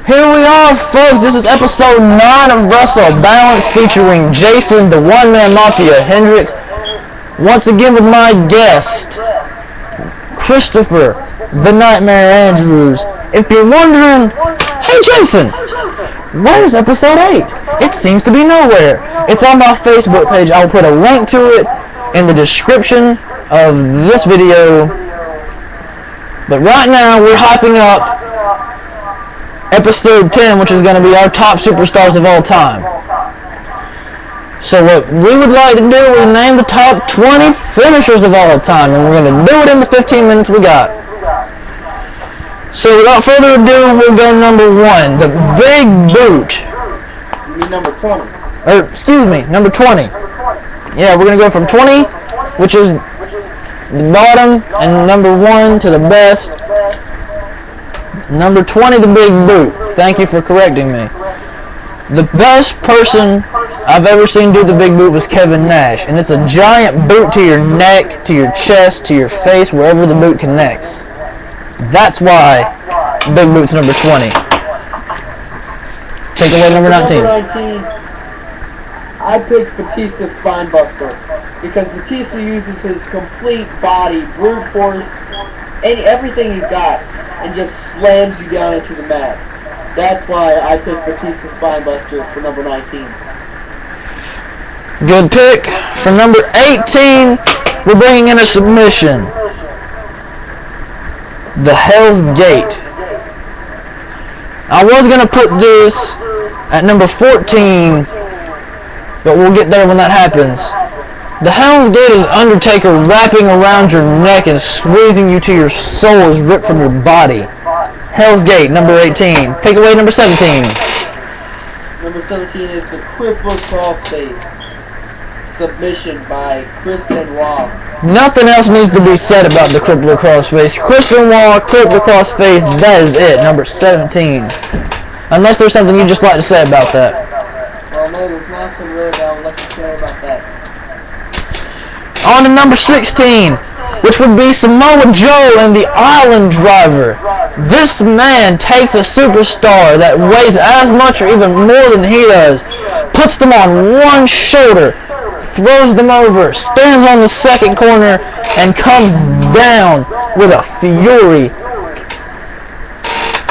Here we are, folks. This is episode 9 of Wrestle Balance featuring Jason, the one-man mafia, Hendrix. Once again with my guest, Christopher, the Nightmare Andrews. If you're wondering, hey Jason, where's episode 8? It seems to be nowhere. It's on my Facebook page. I'll put a link to it in the description of this video. But right now, we're hyping up episode 10, which is going to be our top superstars of all time. So what we would like to do is name the top 20 finishers of all time, and we're going to do it in the 15 minutes we got. So without further ado, we'll go number 1, the Big Boot. You mean number 20? Or, excuse me, number 20. Yeah, we're going to go from 20, which is the bottom, and number 1 to the best. Number 20, the Big Boot. Thank you for correcting me. The best person I've ever seen do the Big Boot was Kevin Nash. And it's a giant boot to your neck, to your chest, to your face, wherever the boot connects. That's why Big Boot's number 20. Take away number 19. Number 19, I picked Batista's Spinebuster. Because Batista uses his complete body, brute force, everything he's got, and just slams you down into the mat. That's why I picked Batista's Spinebuster for number 19. Good pick. For number 18, we're bringing in a submission. The Hell's Gate. I was going to put this at number 14, but we'll get there when that happens. The Hell's Gate is Undertaker wrapping around your neck and squeezing you till your soul is ripped from your body. Hell's Gate, number 18. Take away number 17. Number 17 is the Crippler Crossface submission by Chris Benoit. Nothing else needs to be said about the Crippler Crossface. Chris Benoit, Crippler Crossface, that is it, number 17. Unless there's something you'd just like to say about that. Well, no, there's nothing really that I would like to say about that. On to number 16, which would be Samoa Joe and the Island Driver. This man takes a superstar that weighs as much or even more than he does, puts them on one shoulder, throws them over, stands on the second corner, and comes down with a fury.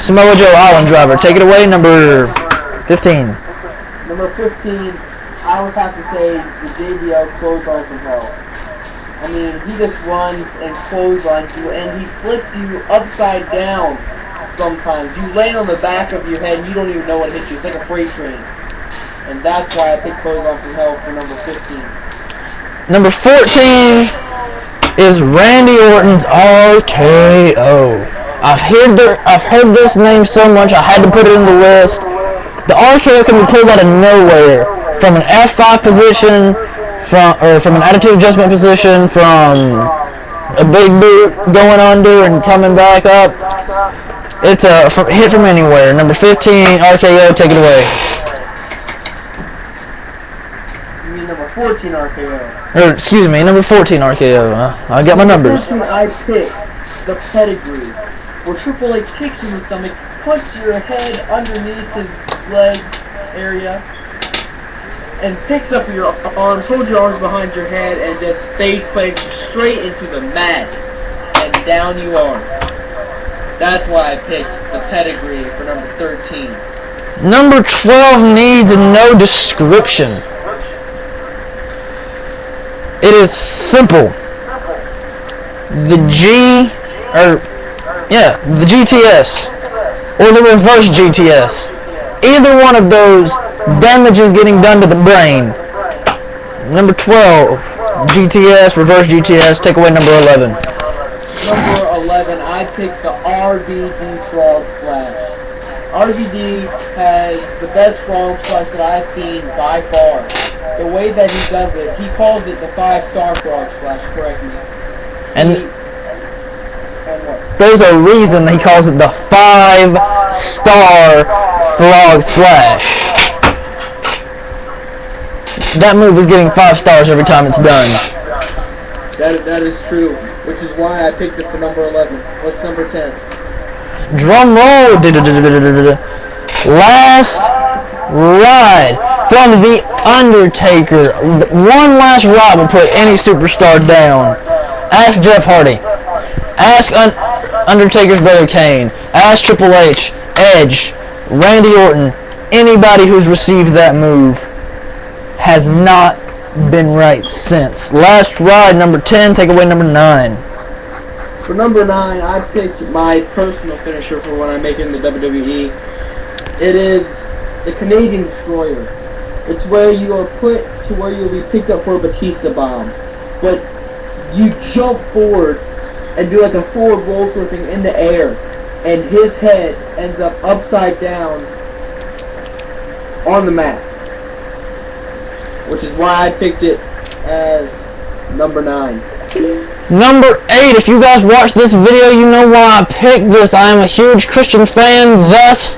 Samoa Joe, Island Driver. Take it away, number 15. Number 15, I would have to say the JBL Clothesline from Hell. I mean, he just runs and clotheslines you, and he flips you upside down sometimes. You land on the back of your head, and you don't even know what hit you. It's like a freight train. And that's why I picked Clothesline from Hell for number 15. Number 14 is Randy Orton's RKO. I've heard this name so much, I had to put it in the list. The RKO can be pulled out of nowhere, from an F5 position, from an attitude adjustment position, from a big boot going under and coming back up. It's a hit from anywhere. Number 15, RKO, take it away. You mean number 14 RKO? Or, excuse me, number 14 RKO. I got my numbers. I picked the pedigree, where Triple H kicks you in the stomach, puts your head underneath his leg area, and picks up your arms, holds your arms behind your head, and just face plants you straight into the mat, and down you are. That's why I picked the pedigree for number 13. Number 12 needs no description. It is simple. The GTS, or the reverse GTS. Either one of those, damage is getting done to the brain. Number 12, GTS, reverse GTS, take away number 11. Number 11, I picked the RVD Frog Splash. RVD has the best Frog Splash that I've seen by far. The way that he does it, he calls it the 5-star Frog Splash, correct me. And there's a reason he calls it the 5-star Frog Splash. That move is getting 5 stars every time it's done. That is true, which is why I picked it for number 11. What's number 10? Drum roll. Last ride from The Undertaker. One last ride will put any superstar down. Ask Jeff Hardy. Ask Undertaker's brother Kane. Ask Triple H, Edge, Randy Orton. Anybody who's received that move has not been right since. Last ride, number 10. Take away number 9. For number 9, I picked my personal finisher for when I make it in the WWE. It is the Canadian Destroyer. It's where you are put to where you'll be picked up for a Batista bomb. But you jump forward and do like a forward roll flipping in the air, and his head ends up upside down on the mat. Which is why I picked it as number 9. Number 8, if you guys watch this video, you know why I picked this. I am a huge Christian fan, thus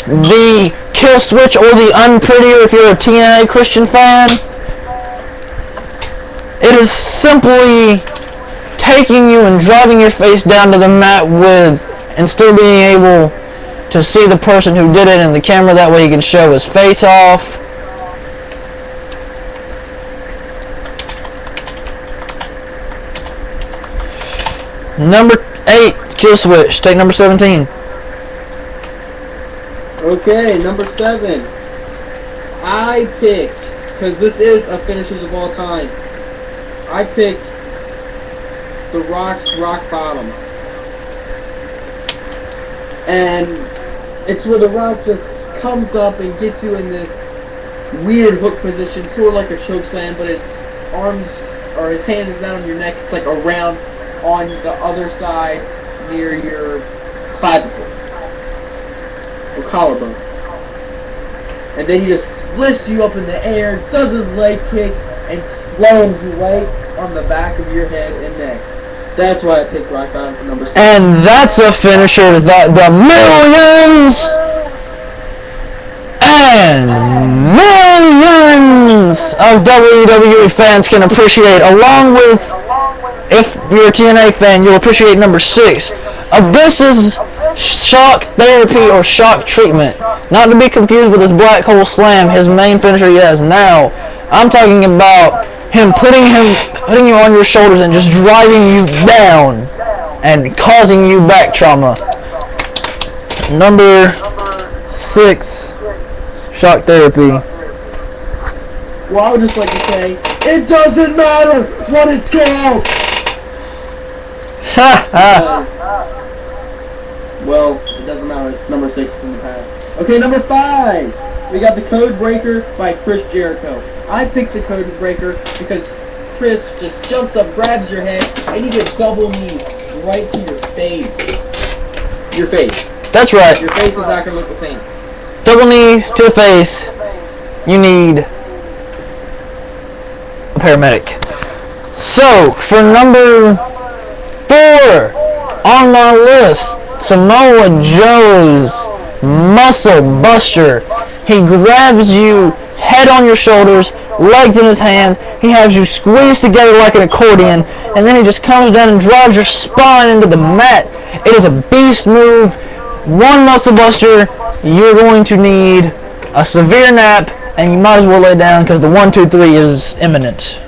the kill switch, or the unprettier if you're a TNA Christian fan. It is simply taking you and driving your face down to the mat and still being able to see the person who did it in the camera. That way he can show his face off. Number 8, kill switch. Take number 17. Okay, number 7. I picked, because this is a finishers of all time, I picked The Rock's Rock Bottom. And it's where The Rock just comes up and gets you in this weird hook position, sort of like a choke slam, but his arms, or his hand is down on your neck. It's like around on the other side near your clavicle or collarbone. And then he just lifts you up in the air, does his leg kick, and slams you right on the back of your head and neck. That's why I picked Rock Bottom for number 7. And that's a finisher that the millions and millions of WWE fans can appreciate, along with, if you're a TNA fan, you'll appreciate number 6. Abyss's shock therapy or shock treatment. Not to be confused with his black hole slam, his main finisher he has now. I'm talking about him putting you on your shoulders and just driving you down and causing you back trauma. Number 6, shock therapy. Well, I would just like to say, it doesn't matter what it's called! Well, it doesn't matter. It's number 6 in the past. Okay, number 5. We got the Code Breaker by Chris Jericho. I picked the Code Breaker because Chris just jumps up, grabs your head, and you get double knees right to your face. Your face. That's right. Your face is not going to look the same. Double knees to the face. You need a paramedic. So, for number 4 on my list, Samoa Joe's Muscle Buster. He grabs you, head on your shoulders, legs in his hands. He has you squeezed together like an accordion, and then he just comes down and drives your spine into the mat. It is a beast move. One Muscle Buster, you're going to need a severe nap, and you might as well lay down because the 1, 2, 3 is imminent.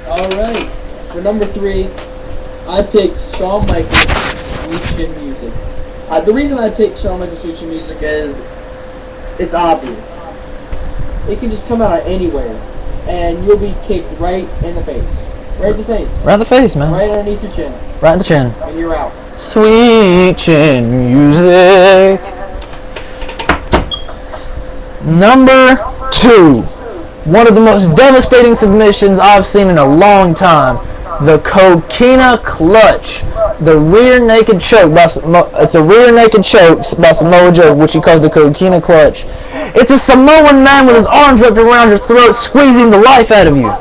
Alright, for number 3, I picked Shawn Michaels' Sweet Chin Music. The reason I picked Shawn Michaels' Sweet Chin Music is it's obvious. It can just come out of anywhere, and you'll be kicked right in the face. Right in the face. Right in the face, man. Right underneath your chin. Right in the chin. And you're out. Sweet Chin Music. Number 2. One of the most devastating submissions I've seen in a long time. The Coquina Clutch. The rear naked choke it's a rear naked choke by Samoa Joe, which he calls the Coquina Clutch. It's a Samoan man with his arms wrapped around your throat, squeezing the life out of you.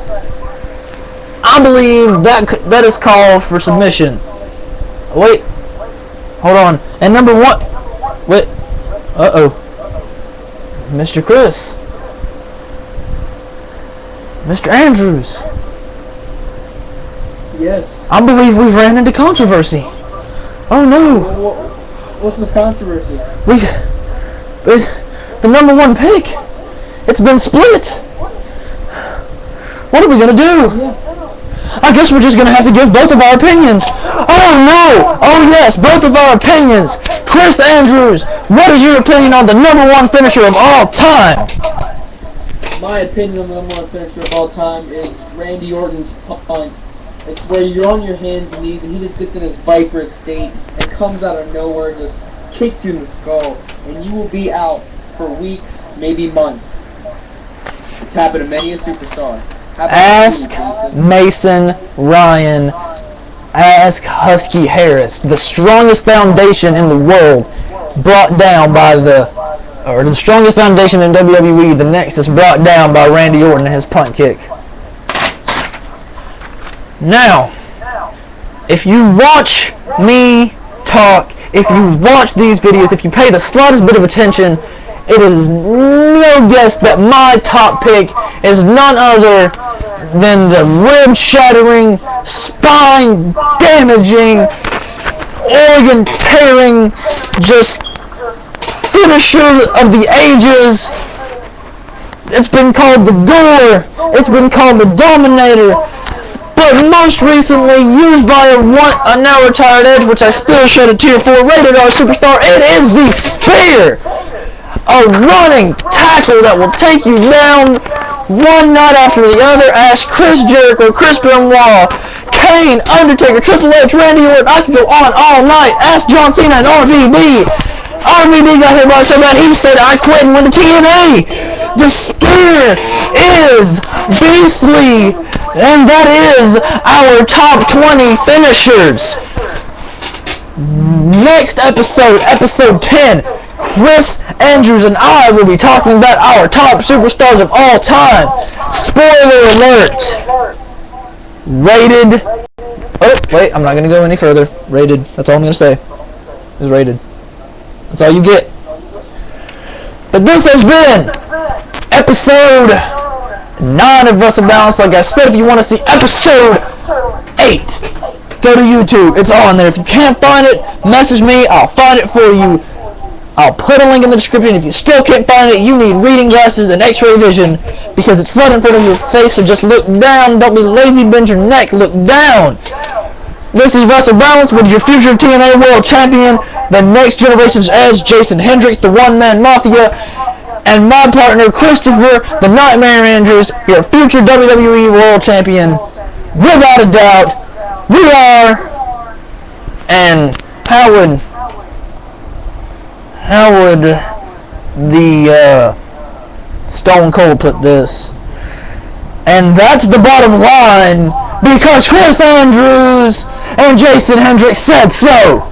I believe that is called for submission. Wait, hold on. And number 1, wait, Mr. Chris, Mr. Andrews. Yes. I believe we've ran into controversy. Oh no. What's this controversy? the number one pick. It's been split. What are we gonna do? I guess we're just gonna have to give both of our opinions. Oh no! Oh yes, both of our opinions. Chris Andrews, what is your opinion on the number one finisher of all time? My opinion on the number one finisher of all time is Randy Orton's punt. It's where you're on your hands and knees and he just gets in his Viper state and comes out of nowhere and just kicks you in the skull. And you will be out for weeks, maybe months. It's happened to many a superstar. Ask Mason Ryan. Ask Husky Harris. The strongest foundation in the world brought down by the strongest foundation in WWE, the Nexus, brought down by Randy Orton and his punt kick. Now, if you watch me talk, if you watch these videos, if you pay the slightest bit of attention, it is no guess that my top pick is none other than the rib-shattering, spine-damaging, organ-tearing, just finisher of the ages. It's been called the Gore. It's been called the Dominator. But most recently used by a now retired Edge, which I still shed a tear for, rated R superstar. It is the Spear. A running tackle that will take you down one night after the other. Ask Chris Jericho, Chris Benoit, Kane, Undertaker, Triple H, Randy Orton. I can go on all night. Ask John Cena and RVD. RVD got hit by so bad he said I quit and went to TNA. The Spear is beastly, and that is our top 20 finishers. Next episode, episode 10, Chris Andrews and I will be talking about our top superstars of all time. Spoiler alert. Rated. Oh, wait, I'm not going to go any further. Rated. That's all I'm going to say. Is rated. That's all you get. But this has been episode 9 of Wrestle Balance. Like I said, if you want to see episode 8, go to YouTube. It's on there. If you can't find it, message me. I'll find it for you. I'll put a link in the description. If you still can't find it, you need reading glasses and x-ray vision because it's right in front of your face, so just look down. Don't be lazy, bend your neck, look down. This is Wrestle Balance with your future TNA World Champion, the next generation's Edge, Jason Hendricks, the one-man mafia, and my partner, Christopher, the Nightmare Andrews, your future WWE World Champion. Without a doubt, we are, and how would the Stone Cold put this? And that's the bottom line, because Chris Andrews and Jason Hendricks said so.